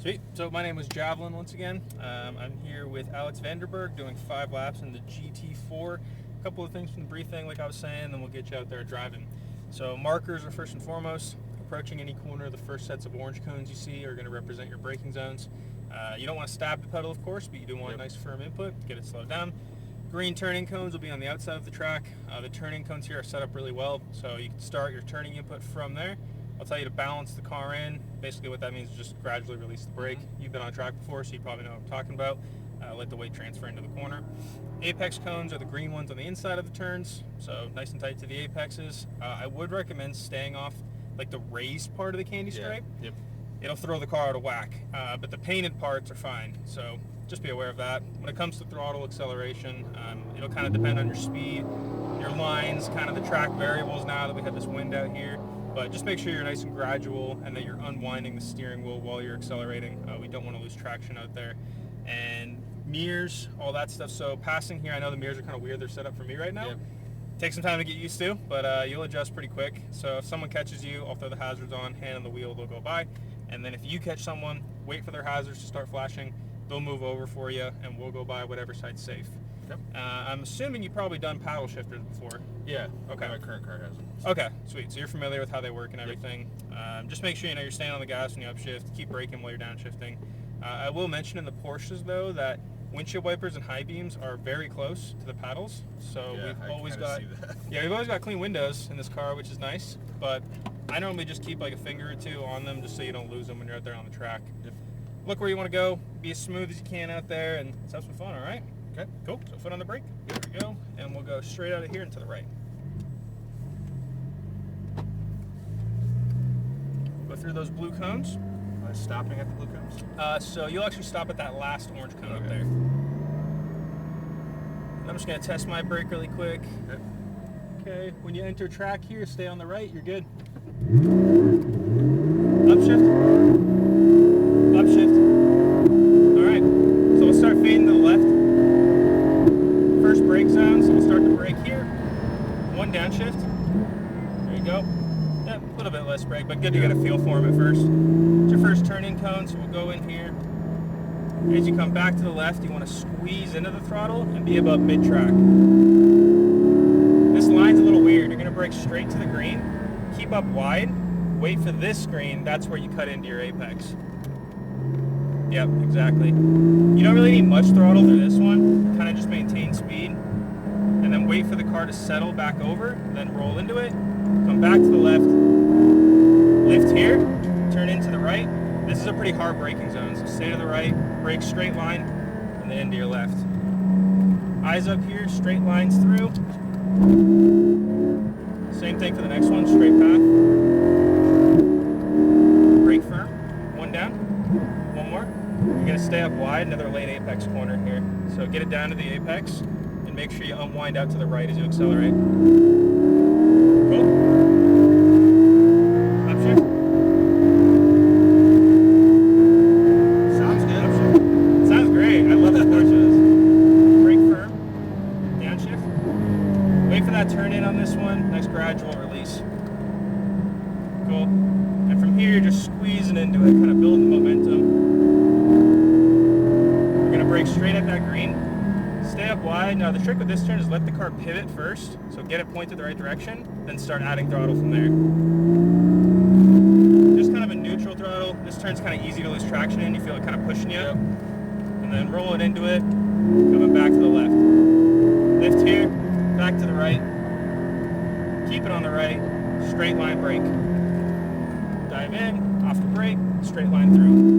Sweet. So my name is Javelin once again. I'm here with Alex Vanderberg doing 5 laps in the GT4. A couple of things from the briefing, like I was saying, then we'll get you out there driving. So markers are first and foremost. Approaching any corner, the first sets of orange cones you see are going to represent your braking zones. You don't want to stab the pedal, of course, but you do want a nice firm input, get it slowed down. Green turning cones will be on the outside of the track. The turning cones here are set up really well, so you can start your turning input from there. I'll tell you to balance the car in. Basically what that means is just gradually release the brake. You've been on track before, so you probably know what I'm talking about. Let the weight transfer into the corner. Apex cones are the green ones on the inside of the turns, so nice and tight to the apexes. I would recommend staying off like the raised part of the candy stripe. Yep. It'll throw the car out of whack, but the painted parts are fine, so just be aware of that. When it comes to throttle acceleration, it'll kind of depend on your speed, your lines, kind of the track variables now that we have this wind out here. But just make sure you're nice and gradual and that you're unwinding the steering wheel while you're accelerating. We don't want to lose traction out there. And mirrors, all that stuff. So passing here, I know the mirrors are kind of weird. They're set up for me right now. Yep. Take some time to get used to, but you'll adjust pretty quick. So if someone catches you, I'll throw the hazards on, hand on the wheel, they'll go by. And then if you catch someone, wait for their hazards to start flashing. They'll move over for you, and we'll go by whatever side's safe. Yep. I'm assuming you've probably done paddle shifters before. Yeah. Okay. My current car has them. Okay, sweet. So you're familiar with how they work and everything. Just make sure you know you're staying on the gas when you upshift. Keep braking while you're downshifting. I will mention in the Porsches though that windshield wipers and high beams are very close to the paddles. So Yeah, we've always see that. we've always got clean windows in this car, which is nice. But I normally just keep like a finger or two on them just so you don't lose them when you're out there on the track. Yep. Look where you want to go. Be as smooth as you can out there, and let's have some fun. All right. Okay. Cool. So foot on the brake. There we go, and we'll go straight out of here and to the right. Go through those blue cones. Am I stopping at the blue cones? So you'll actually stop at that last orange cone up there. I'm just going to test my brake really quick. Okay. Okay, when you enter track here, stay on the right, you're good. Upshift. Upshift. Alright, so we'll start fading to the left. First brake zone, so we'll start the brake here. One downshift. There you go. Yeah, a little bit less brake, but good to get a feel for them at first. It's your first turn-in cone, so we'll go in here. As you come back to the left, you want to squeeze into the throttle and be about mid-track. This line's a little weird. You're going to brake straight to the green, keep up wide, wait for this green, that's where you cut into your apex. Yep, exactly. You don't really need much throttle through this one, kind of just maintain speed, and then wait for the car to settle back over, then roll into it, come back to the left, lift here, turn into the right. This is a pretty hard braking zone, so stay to the right, brake straight line, and then into your left. Eyes up here, straight lines through. Same thing for the next one, straight path. Brake firm, one down, one more. You're gonna stay up wide, another late apex corner here. So get it down to the apex, and make sure you unwind out to the right as you accelerate. Cool. Upshift. Sounds good. Upshift. Sounds great. I love the Porsches. Brake firm, downshift. Wait for that turn in on this one. Nice gradual release. Cool. And from here, you're just squeezing into it, kind of building the momentum. You're going to brake straight at that green. Stay up wide. Now, the trick with this turn is let the car pivot first. So get it pointed the right direction, then start adding throttle from there. Just kind of a neutral throttle. This turn's kind of easy to lose traction in. You feel it kind of pushing you. Yep. And then roll it into it, coming back to the left. Lift here, back to the right. Keep it on the right, straight line brake. Dive in, off the brake, straight line through.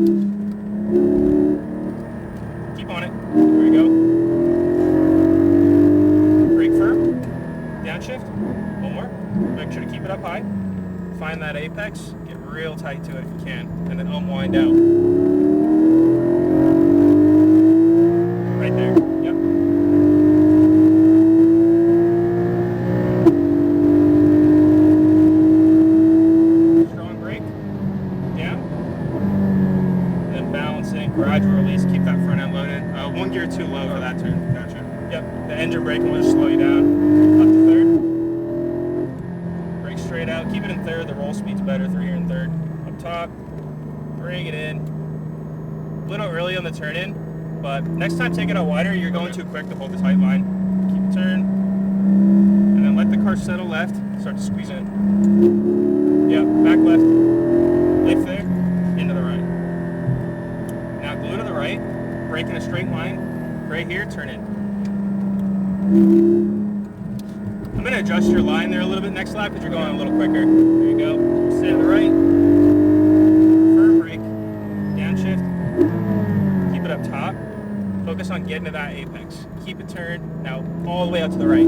Keep on it, there we go. Brake firm, downshift, one more. Make sure to keep it up high. Find that apex, get real tight to it if you can, and then unwind out. Right there, yep. Gradual release, keep that front end loaded. One gear too low for that turn. Gotcha. Yep, the engine braking will just slow you down. Up to third. Brake straight out, keep it in third, the roll speed's better through here in third. Up top, bring it in. little early on the turn in, but next time take it out wider. You're going too quick to hold the tight line. Keep the turn, and then let the car settle left. Start to squeeze in. Yep, back left. Lift there, into the right. Now glue to the right, brake in a straight line. Right here, turn in. I'm going to adjust your line there a little bit next lap because you're going a little quicker. There you go. Stay to the right. Firm brake. Downshift. Keep it up top. Focus on getting to that apex. Keep it turned. Now all the way out to the right.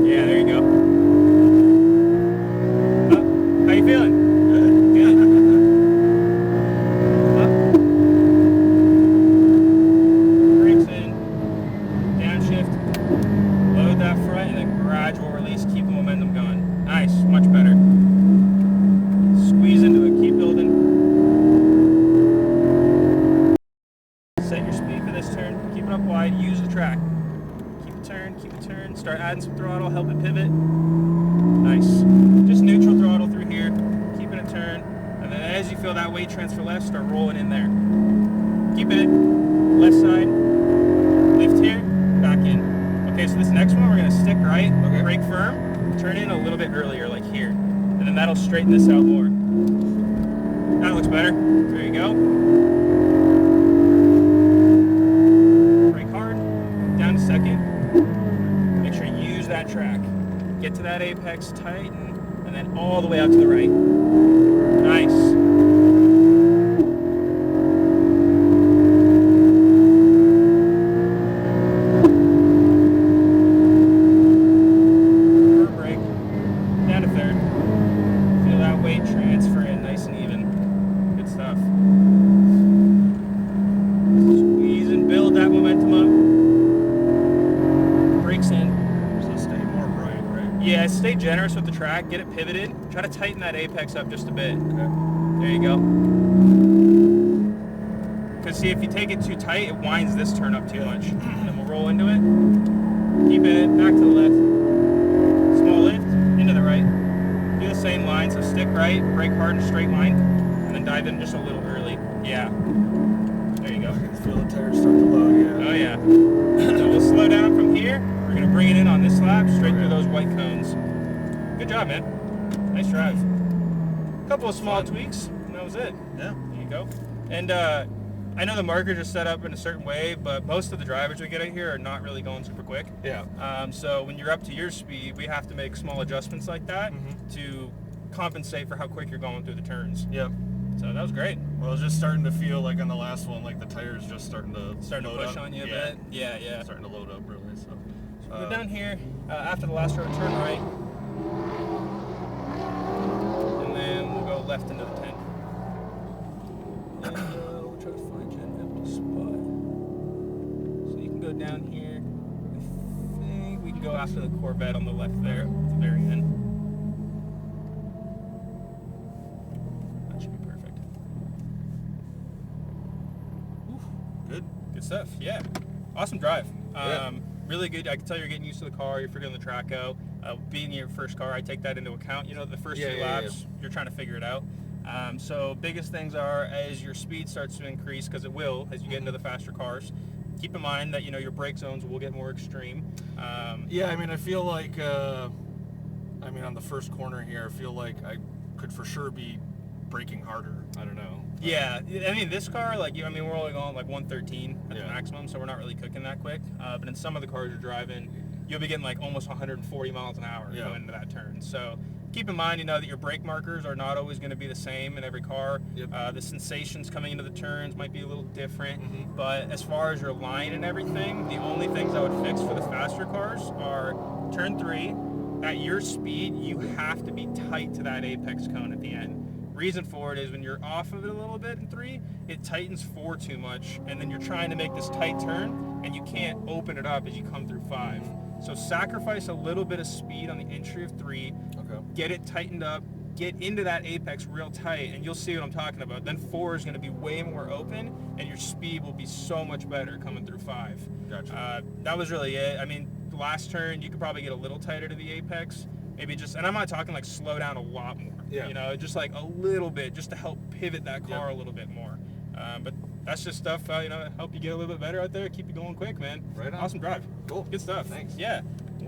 Yeah, there you go. How you feeling? Good. Good. Brakes in. Downshift. Load that front and then gradual release. Keep the momentum going. Nice. Much better. Squeeze into it. Keep building. Set your speed for this turn. Keep it up wide. Use the track. Keep it turn. Keep it turn. Start adding some throttle. Help it pivot. Nice. Just neutral throttle through here. Keeping it turn. And then as you feel that weight transfer left, start rolling in there. Keep it. Left side. Lift here. Back in. Okay, so this next one we're going to stick right. Okay. Brake firm. Turn in a little bit earlier, like here. And then that'll straighten this out more. That looks better. There you go. Brake hard. Down to second. Make sure you use that track. Get to that apex, tighten, and then all the way out to the right. Nice. Firm brake. Down to third. Feel that weight transfer in nice and even. Good stuff. Squeeze and build that momentum up. Brakes in. So stay more right, right? Yeah, stay generous with the track. Get it pivoted. Try to tighten that apex up just a bit. Okay. There you go. Because see, if you take it too tight, it winds this turn up too much. And then we'll roll into it. Keep it back to the left. Small lift, into the right. Do the same line, so stick right, brake hard in a straight line, and then dive in just a little early. Yeah. There you go. I can feel the tires start to load, yeah. Oh yeah. So we'll slow down from here. We're going to bring it in on this lap, straight through those white cones. Good job, man. Nice drive. Couple of small tweaks, and that was it. Yeah. There you go. And I know the markers are set up in a certain way, but most of the drivers we get out here are not really going super quick. Yeah. So when you're up to your speed, we have to make small adjustments like that to compensate for how quick you're going through the turns. Yep. So that was great. Well, I was just starting to feel like on the last one, like the tires just starting to Starting to load push up. on you a Yeah. bit. Yeah, yeah. Starting to load up really. So Go down here after the last road, turn right, and then we'll go left into the tent. And we'll try to find you an empty spot. So you can go down here. I think we can go after the Corvette on the left there, at the very end. That should be perfect. good. Good stuff. Yeah. Awesome drive. Yeah. Really good. I can tell you're getting used to the car. You're figuring the track out. Being your first car, I take that into account. You know, the first few laps, you're trying to figure it out. So biggest things are as your speed starts to increase, because it will as you get into the faster cars. Keep in mind that, you know, your brake zones will get more extreme. Yeah, I mean, I feel like, I mean, on the first corner here, I feel like I could for sure be braking harder. I don't know. Yeah, I mean, this car, like, I mean, we're only going like 113 at the Yeah. maximum, so we're not really cooking that quick. But in some of the cars you're driving, you'll be getting like almost 140 miles an hour going into that turn. So keep in mind, you know, that your brake markers are not always going to be the same in every car. Yep. The sensations coming into the turns might be a little different. But as far as your line and everything, the only things I would fix for the faster cars are turn 3. At your speed, you have to be tight to that apex cone at the end. Reason for it is when you're off of it a little bit in 3, it tightens 4 too much, and then you're trying to make this tight turn, and you can't open it up as you come through 5. So sacrifice a little bit of speed on the entry of 3, get it tightened up, get into that apex real tight, and you'll see what I'm talking about. Then 4 is going to be way more open, and your speed will be so much better coming through 5. Gotcha. That was really it. I mean, the last turn, you could probably get a little tighter to the apex. Maybe just, and I'm not talking like slow down a lot more. Yeah. You know, just like a little bit, just to help pivot that car a little bit more. But that's just stuff, you know, help you get a little bit better out there, keep you going quick, man. Right on. Awesome drive. Cool. Good stuff. Thanks. Yeah.